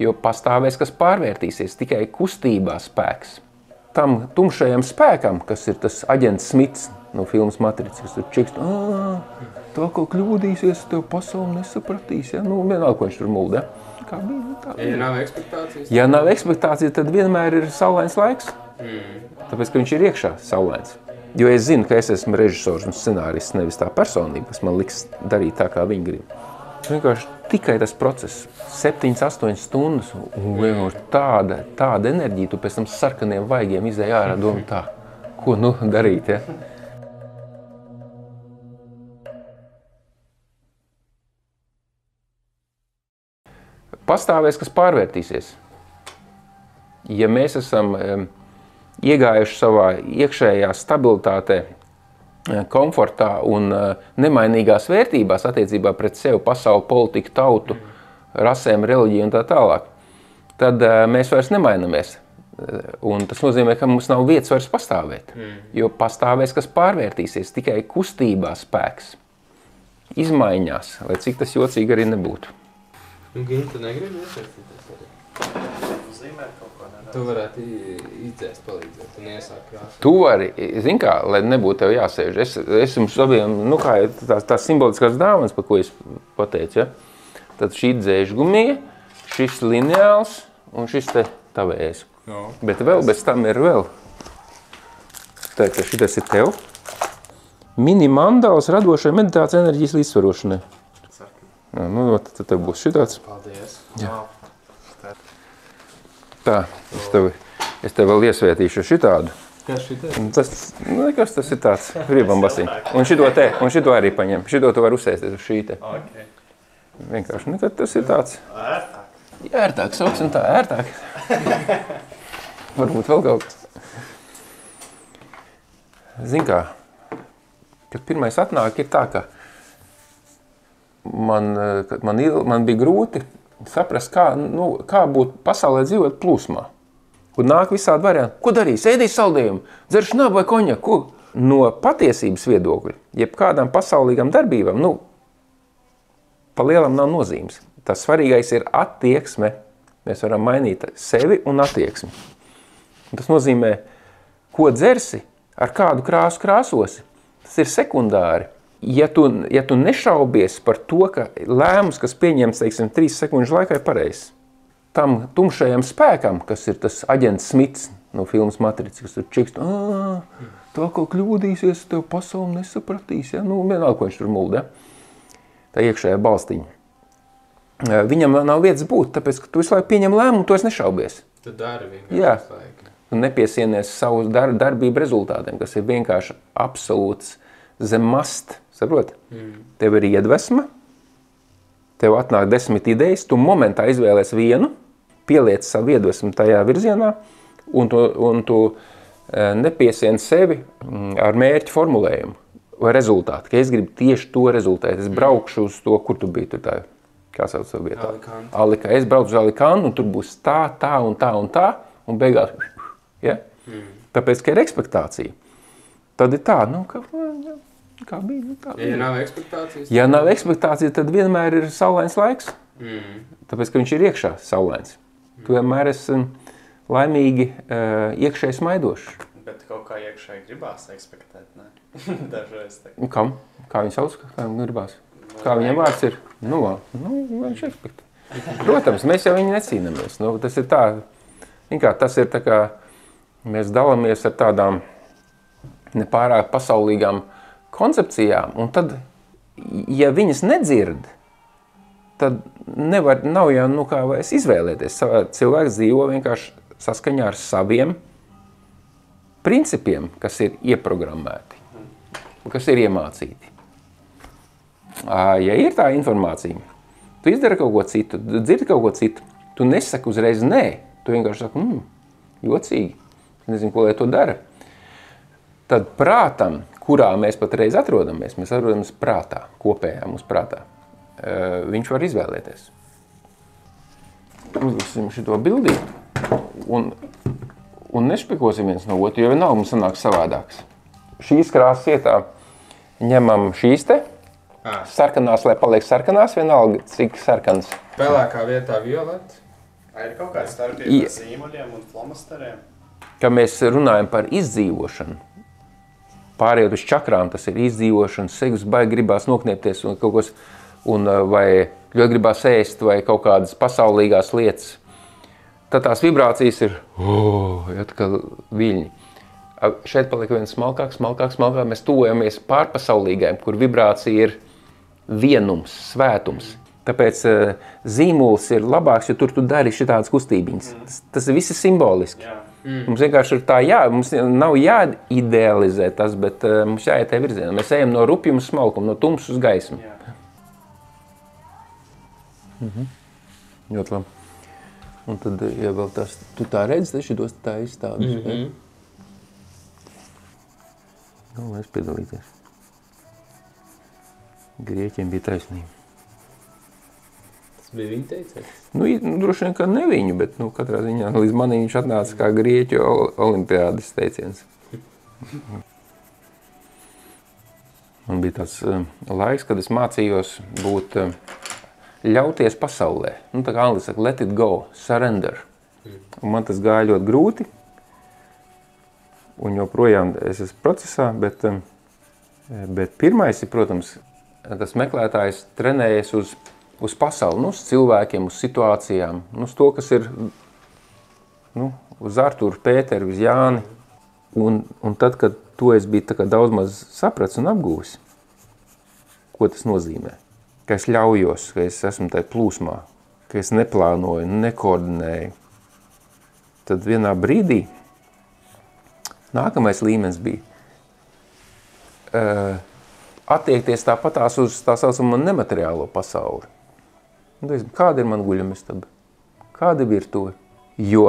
jo pastāvēs, kas pārvērtīsies, tikai kustībā spēks. Tam tumšajam spēkam, kas ir tas aģents Smits no filmas Matrica, kas tur čikst, tā kā kļūdīsies, tev pasauli nesapratīs, ja? Nu, vienalga, ko viņš tur mulda, ja? Kā bija, tā bija. Ja nav ekspektācijas? Ja nav ekspektācijas, tad vienmēr ir saulains laiks, tāpēc, ka viņš ir iekšā saulains. Jo es zinu, ka es esmu režisors un scenārists, nevis tā personība, kas man liks darīt tā, kā viņi grib. Vienkārši tikai tas process, 7-8 stundas, un vienkārši tāda enerģija, tu pēc tam sarkaniem vaigiem izēj ārā domu tā, ko nu darīt, ja? Pastāvēs, kas pārvērtīsies. Ja mēs esam iegājuši savā iekšējā stabilitātē, komfortā un nemainīgās vērtībās attiecībā pret sevi, pasauli, politiku, tautu, rasēm, reliģiju un tā tālāk, tad mēs vairs nemainamies. Un tas nozīmē, ka mums nav vietas vairs pastāvēt, jo pastāvēs, kas pārvērtīsies, tikai kustībā spēks, izmaiņās, lai cik tas jocīgi arī nebūtu. Nu, Gini, tu negribi iesaistīties arī? Zīmēt kaut ko nedaudz. Tu varētu izdzēst palīdzēt un iesākt krāsot. Tu vari, zini kā, lai nebūtu tev jāsēž. Es jums abiem, nu kā tās simboliskās dāvanas, par ko es pateicu, ja? Tad šī dzēžgumija, šis lineāls un šis te tavējs. No. Bet vēl bez tam ir vēl. Tā, ka šitas ir tev. Mini mandāls radošai meditācijas enerģijas līdzsvarošanai. Jā, nu, tad tev būs šitāds. Paldies. Jā. Tā, es tev vēl iesvētīšu šitādu. Kas šitais? Tas ir tāds ribam basiņ. Un šito arī paņem. Šito tu var uzsēsties uz šī te. Okay. Vienkārši, nekad tas ir tāds. Ērtāk. Jā, ērtāk, sauksim tā, ērtāk. Varbūt vēl kaut kas. Zin kā, kad pirmais atnāk, ir tā, ka man bija grūti saprast, kā būt pasaulē dzīvot plūsmā. Un nāk visādi varianti. Ko darīs? Ēdīs saldējumu, dzerš šnabu vai koņaku? No patiesības viedokļa, jeb kādām pasaulīgām darbībām, pa lielam nav nozīmes. Tas svarīgais ir attieksme. Mēs varam mainīt sevi un attieksmi. Un tas nozīmē, ko dzersi, ar kādu krāsu krāsosi. Tas ir sekundāri. Ja tu nešaubies par to, ka lēmums, kas pieņems, teiksim, 3 sekundžu laikā ir pareizs, tam tumšajam spēkam, kas ir tas aģents Smits no filmas Matrica, kas tur čikst, tā kā kļūdīsies, tev pasauli nesapratīs, ja? Nu, vienalga, ko viņš tur mulda, ja? Tā iekšējā balstiņa. Viņam nav vietas būt, tāpēc, ka tu visu laiku pieņem lēmumu, tu esi nešaubies. Tu dari vienkārši visu laiku. Tu nepiesienies savu darbību rezultātiem, kas ir vienkārši absolūts zem mast. Saproti? Tev ir iedvesma, tev atnāk 10 idejas, tu momentā izvēlies vienu, pieliec savu iedvesmu tajā virzienā, un tu nepiesien sevi ar mērķu formulējumu vai rezultātu, ka es gribu tieši to rezultātu. Es braukšu uz to, kur tu biji tur tā, kā sauc savu vietā? Alikā. Es braucu uz Alikantu, un tur būs tā, un beigās, ja? Tāpēc, ka ir ekspektācija. Tad ir tā, kā bija, tā bija. Ja nav ekspektācijas? Ja nav ekspektācijas, tad vienmēr ir saulains laiks. Tāpēc, ka viņš ir iekšā saulains. Tu vienmēr esi laimīgi iekšēji smaidošs. Bet kaut kā iekšēji gribās ekspektēt, ne? Dažreiz tā. Kam? Kā viņi sauc? Kā viņi gribās? Kā viņam vārds ir? Viņš ekspektē. Protams, mēs jau viņu necīnamies. Tas ir tā, tas ir tā kā mēs dalāmies ar tādām nepārāk pasaulīgām koncepcijām, un tad, ja viņas nedzird, tad nav jau kā vairs izvēlēties. Cilvēks dzīvo vienkārši saskaņā ar saviem principiem, kas ir ieprogrammēti, kas ir iemācīti. Ja ir tā informācija, tu izdari kaut ko citu, dzirdi kaut ko citu, tu nesaki uzreiz nē, tu vienkārši saki, jocīgi, nezinu, ko lai to dara. Tad prātam, kurā mēs patreiz atrodamies, mēs atrodamies prātā, kopējā mums prātā. Viņš var izvēlēties. Uzliksim šito bildīt un nešpikosim viens no otru, jo vienalga mums sanāk savādāks. Šīs krāsas vietā ņemam šīs te, sarkanās, lai paliek sarkanās, vienalga cik sarkanas. Pelēkā vietā violets. Ir kaut kāds starpība ar zīmoļiem un flomasteriem? Kad mēs runājam par izdzīvošanu, pārējot uz čakrām, tas ir izdzīvošana, segus baigi gribās nokniepties un kaut kas, vai ļoti gribās ēst, vai kaut kādas pasaulīgās lietas. Tad tās vibrācijas ir, kā viļņi. Šeit paliek viens smalkāk, mēs tuvojamies pārpasaulīgajiem, kur vibrācija ir vienums, svētums. Tāpēc zīmols ir labāks, jo tur tu dari šitādas kustībīņas. Tas viss ir simboliski. Jā. Mums vienkārši ir tā mums nav jāidealizē tas, bet mums jāiet tajā virzienā. Mēs ejam no rupjuma uz smalkumu, no tumšas uz gaismu. Ļoti labi. Un tad, ja vēl tas, tu tā redzi, šitos tā izstādes. Es piedalīties. Grieķiem bija taisnība. Bija viņa teicējis? Droši vien, ka ne viņu, bet katrā ziņā līdz manī viņš atnāca kā grieķu olimpiādas teiciens. Man bija tāds laiks, kad es mācījos būt, ļauties pasaulē. Tā kā angliski saka, let it go, surrender. Un man tas gāja ļoti grūti. Un joprojām es esmu procesā, bet pirmais ir, protams, tas meklētājs trenējies uz pasauli, uz cilvēkiem, uz situācijām, uz to, kas ir uz Arturu, Pēteru, uz Jāni. Un tad, kad to es biju daudz maz saprats un apgūvis, ko tas nozīmē. Ka es ļaujos, ka es esmu tajā plūsmā, ka es neplānoju, nekoordinēju. Tad vienā brīdī nākamais līmenis bija attiekties tāpatās uz tā saucamo nemateriālo pasauli. Kāda ir mana guļamistaba? Kāda ir virtuve? Jo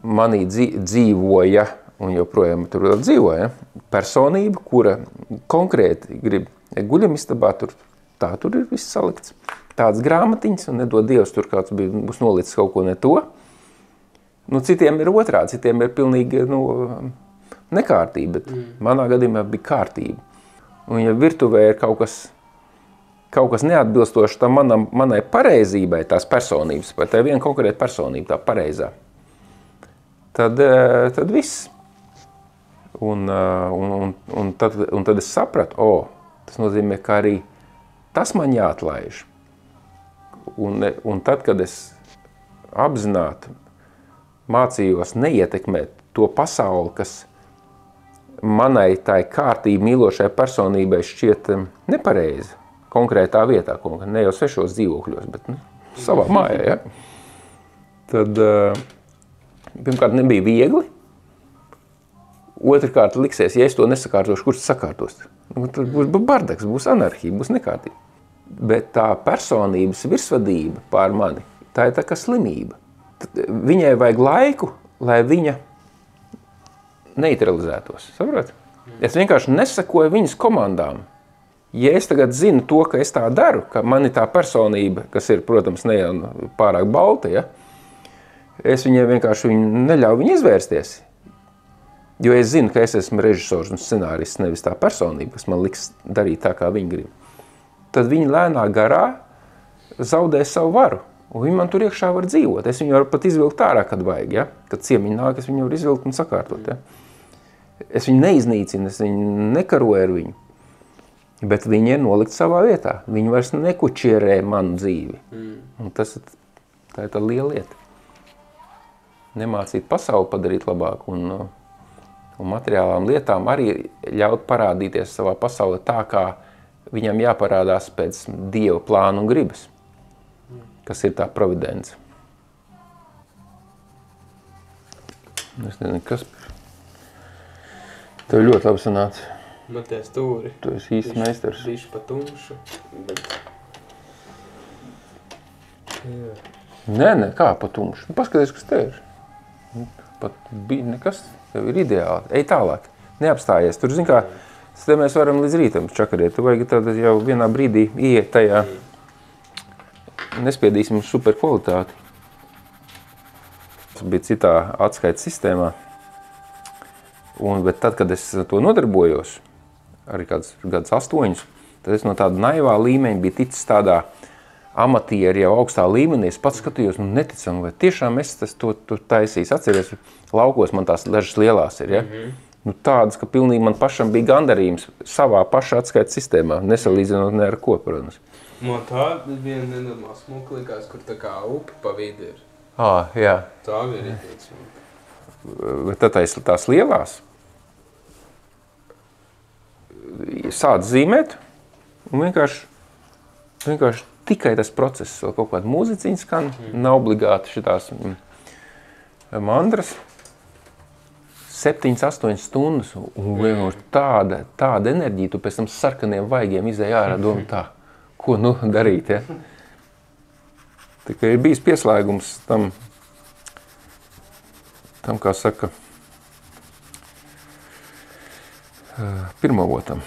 manī dzīvoja, un joprojām tur vēl dzīvoja, personība, kura konkrēti grib guļamistabā, tur ir viss salikts. Tāds grāmatiņas, un nedod Dievs, tur kāds būs nolicis kaut ko ne to. Citiem ir otrādi, citiem ir pilnīgi nekārtība, bet manā gadījumā bija kārtība. Un ja virtuvē ir kaut kas neatbilstoši tam manai pareizībai, tās personības, vai tā viena konkrēta personība, tā pareizā, tad viss. Un tad es sapratu, tas nozīmē, ka arī tas man jāatlaiž. Un tad, kad es apzināti mācījos neietekmēt to pasauli, kas manai tai kārtība mīlošai personībai šķiet nepareizi. Konkrētā vietā, ne jau svešos dzīvokļos, bet savā mājā. Ja? Tad pirmkārt nebija viegli. Otrkārt liksies, ja es to nesakārtošu, kurš sakārtos? Tad būs bardaks, būs anarhija, būs nekārtība. Bet tā personības virsvadība pār mani, tā ir tā kā slimība. Viņai vajag laiku, lai viņa neutralizētos. Saprot? Es vienkārši nesakoju viņas komandām. Ja es tagad zinu to, ka es tā daru, ka man ir tā personība, kas ir, protams, ne jau pārāk balta, ja? Es viņai vienkārši neļauju viņu izvērsties. Jo es zinu, ka es esmu režisors un scenārists, nevis tā personība, kas man liks darīt tā, kā viņi grib. Tad viņi lēnā garā zaudē savu varu. Un viņi man tur iekšā var dzīvot. Es viņu varu pat izvilkt ārā, kad vajag. Ja? Kad ciemiņi nāk, es viņu varu izvilkt un sakārtot. Ja? Es viņu neiznīcinu, es viņu nekaroju ar viņu. Bet viņi ir nolikt savā vietā. Viņi vairs nekučierē manu dzīvi. Un tā ir tā liela lieta. Nemācīt pasauli padarīt labāku un materiālām lietām arī ļaut parādīties savā pasaulē tā, kā viņam jāparādās pēc Dieva plāna un gribas, kas ir tā providence. Es nezinu, kas tev ļoti labi sanāca. Man tie stūri. Tu esi īsts meistars. Bišķi pa tumšu. Bet... Jā. Nē, kā pa tumšu? Paskaties, kas te ir. Pat bija nekas, tev ir ideāli. Ej tālāk, neapstājies. Tur, zin kā, te mēs varam līdz rītam čakarēt. Tu vajag tad jau vienā brīdī ieiet tajā, nespiedīsim uz super kvalitāti. Tas bija citā atskaites sistēmā. Bet tad, kad es to nodarbojos, arī kāds 8, tad es no tāda naivā līmeņa biju ticis tādā amatieri jau augstā līmenī. Es pats skatījos, neticam, vai tiešām es to taisīs. Atceries, laukos man tās dažas lielās ir, ja? Tādas, ka pilnīgi man pašam bija gandarījums savā paša atskaites sistēmā, nesalīdzinot ne ar ko, protams. Man tā viena nenormāla smuka likās, kur tā kā upe pa vidu ir. Jā. Tā bija rītīgi smuka. Bet tad tās lielās sāc zīmēt, un vienkārši tikai tas process, vēl kaut kāda mūziciņa skan, nav obligāti šitās mandras, 7-8 stundas, un vienkārši tāda enerģija, tu pēc tam sarkaniem vaigiem izēj ārā doma tā, ko darīt, ja? Tā kā ir bijis pieslēgums tam, kā saka, pirmavotam.